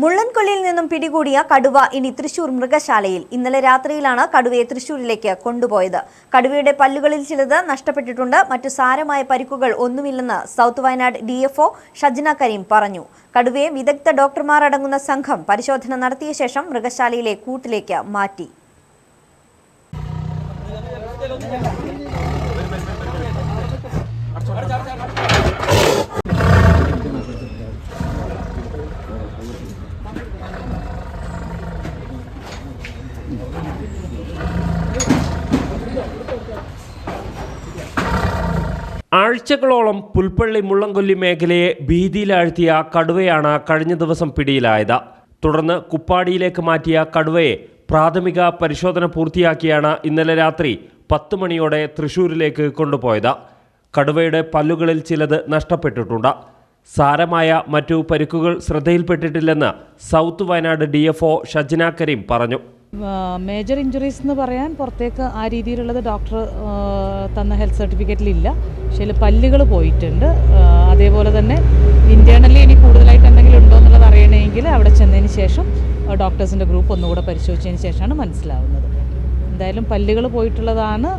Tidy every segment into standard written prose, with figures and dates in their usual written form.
മുള്ളൻകൊല്ലിയിൽ നിന്നും പിടികൂടിയ കടുവ ഇനി തൃശൂർ മൃഗശാലയിൽ. ഇന്നലെ രാത്രിയിലാണ് കടുവയെ തൃശൂരിലേക്ക് കൊണ്ടുപോയത്. കടുവയുടെ പല്ലുകളിൽ ചിലത് നഷ്ടപ്പെട്ടിട്ടുണ്ട്. മറ്റു സാരമായ പരിക്കുകൾ ഒന്നുമില്ലെന്ന് സൗത്ത് വയനാട് DFO ഷജ്ന കരീം പറഞ്ഞു. കടുവയെ വിദഗ്ധ ഡോക്ടർമാർ അടങ്ങുന്ന സംഘം പരിശോധന നടത്തിയ ശേഷം മൃഗശാലയിലെ കൂട്ടിലേക്ക് മാറ്റി. ആഴ്ചകളോളം പുൽപ്പള്ളി മുള്ളൻകൊല്ലി മേഖലയെ ഭീതിയിലാഴ്ത്തിയ കടുവയാണ് കഴിഞ്ഞ ദിവസം പിടിയിലായത്. തുടർന്ന് കുപ്പാടിയിലേക്ക് മാറ്റിയ കടുവയെ പ്രാഥമിക പരിശോധന പൂർത്തിയാക്കിയാണ് ഇന്നലെ രാത്രി 10 മണിയോടെ തൃശൂരിലേക്ക് കൊണ്ടുപോയത്. കടുവയുടെ പല്ലുകളിൽ ചിലത് നഷ്ടപ്പെട്ടിട്ടുണ്ട്. സാരമായ മറ്റു പരിക്കുകൾ ശ്രദ്ധയിൽപ്പെട്ടിട്ടില്ലെന്ന് സൗത്ത് വയനാട് DFO ഷജ്ന കരീം പറഞ്ഞു. മേജർ ഇഞ്ചുറീസ് എന്ന് പറയാൻ പുറത്തേക്ക് ആ രീതിയിലുള്ളത് ഡോക്ടർ തന്ന ഹെൽത്ത് സർട്ടിഫിക്കറ്റിലില്ല. പക്ഷേ പല്ലുകൾ പോയിട്ടുണ്ട്. അതേപോലെ തന്നെ ഇൻറ്റേർണലി ഇനി കൂടുതലായിട്ട് എന്തെങ്കിലും ഉണ്ടോ എന്നുള്ളത് അറിയണമെങ്കിൽ അവിടെ ചെന്നതിന് ശേഷം ഡോക്ടേഴ്സിൻ്റെ ഗ്രൂപ്പ് ഒന്നുകൂടെ പരിശോധിച്ചതിന് ശേഷമാണ് മനസ്സിലാവുന്നത്. എന്തായാലും പല്ലുകൾ പോയിട്ടുള്ളതാണ്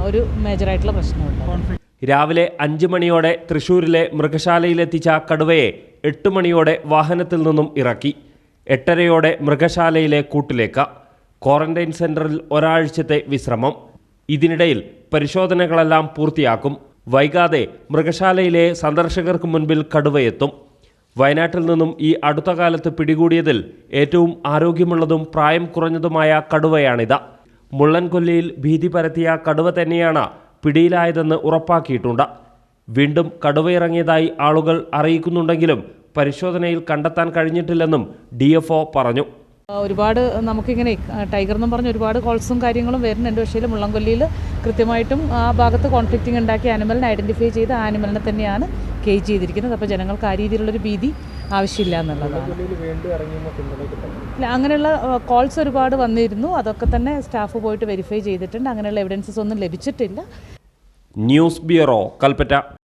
ഒരു മേജറായിട്ടുള്ള പ്രശ്നമുള്ളത്. രാവിലെ 5 മണിയോടെ തൃശൂരിലെ മൃഗശാലയിലെത്തിച്ച കടുവയെ 8 മണിയോടെ വാഹനത്തിൽ നിന്നും ഇറക്കി. 8:30 മൃഗശാലയിലെ കൂട്ടിലേക്ക്. ക്വാറന്റൈൻ സെന്ററിൽ ഒരാഴ്ചത്തെ വിശ്രമം. ഇതിനിടയിൽ പരിശോധനകളെല്ലാം പൂർത്തിയാക്കും. വൈകാതെ മൃഗശാലയിലെ സന്ദർശകർക്ക് മുൻപിൽ കടുവയെത്തും. വയനാട്ടിൽ നിന്നും ഈ അടുത്ത കാലത്ത് പിടികൂടിയതിൽ ഏറ്റവും ആരോഗ്യമുള്ളതും പ്രായം കുറഞ്ഞതുമായ കടുവയാണിത്. മുള്ളൻകൊല്ലിയിൽ ഭീതി പരത്തിയ കടുവ തന്നെയാണ് പിടിയിലായതെന്ന് ഉറപ്പാക്കിയിട്ടുണ്ട്. വീണ്ടും കടുവയിറങ്ങിയതായി ആളുകൾ അറിയിക്കുന്നുണ്ടെങ്കിലും പരിശോധനയിൽ കണ്ടെത്താൻ കഴിഞ്ഞിട്ടില്ലെന്നും DFO പറഞ്ഞു. ഒരുപാട് നമുക്കിങ്ങനെ ടൈഗർ എന്നും പറഞ്ഞ് ഒരുപാട് കോൾസും കാര്യങ്ങളും വരുന്നുണ്ട്. പക്ഷേ മുള്ളൻകൊല്ലിയിൽ കൃത്യമായിട്ടും ആ ഭാഗത്ത് കോൺഫ്ലിക്റ്റിംഗ് ഉണ്ടാക്കിയ ആനിമലിനെ ഐഡൻറ്റിഫൈ ചെയ്ത് ആ ആനിമലിനെ തന്നെയാണ് കേജ് ചെയ്തിരിക്കുന്നത്. അപ്പോൾ ജനങ്ങൾക്ക് ആ രീതിയിലുള്ളൊരു ഭീതി ആവശ്യമില്ല എന്നുള്ളതാണ്. അങ്ങനെയുള്ള കോൾസ് ഒരുപാട് വന്നിരുന്നു. അതൊക്കെ തന്നെ സ്റ്റാഫ് പോയിട്ട് വെരിഫൈ ചെയ്തിട്ടുണ്ട്. അങ്ങനെയുള്ള എവിഡൻസസ് ഒന്നും ലഭിച്ചിട്ടില്ല. News bureau, Kalpetta.